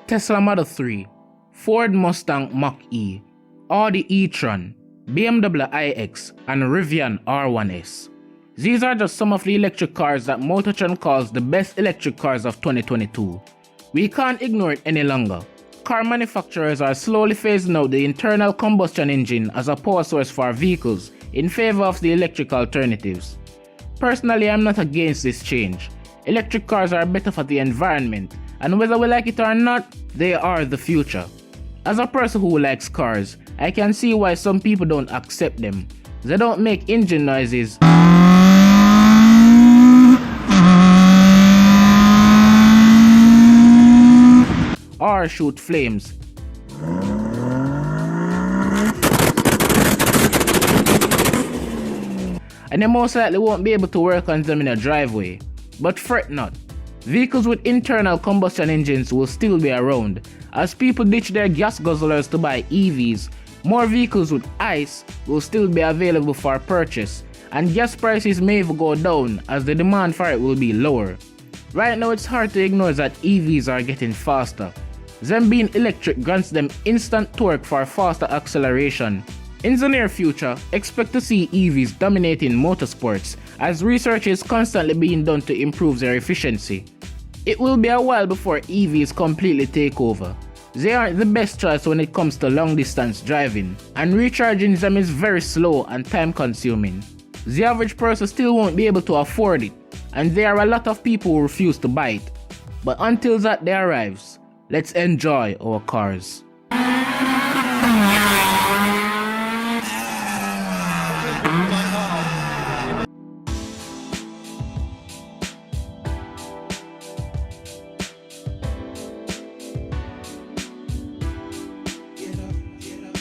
Tesla Model 3, Ford Mustang Mach-E, Audi e-tron, BMW iX, and Rivian R1S. These are just some of the electric cars that Motortrend calls the best electric cars of 2022. We can't ignore it any longer. Car manufacturers are slowly phasing out the internal combustion engine as a power source for vehicles in favor of the electric alternatives. Personally, I'm not against this change. Electric cars are better for the environment, and whether we like it or not, they are the future. As a person who likes cars, I can see why some people don't accept them. They don't make engine noises or shoot flames. And they most likely won't be able to work on them in a driveway. But fret not, vehicles with internal combustion engines will still be around. As people ditch their gas guzzlers to buy EVs, more vehicles with ICE will still be available for purchase, and gas prices may even go down as the demand for it will be lower. Right now it's hard to ignore that EVs are getting faster. Them being electric grants them instant torque for faster acceleration. In the near future, expect to see EVs dominating motorsports as research is constantly being done to improve their efficiency. It will be a while before EVs completely take over. They aren't the best choice when it comes to long distance driving, and recharging them is very slow and time consuming. The average person still won't be able to afford it, and there are a lot of people who refuse to buy it. But until that day arrives, let's enjoy our cars.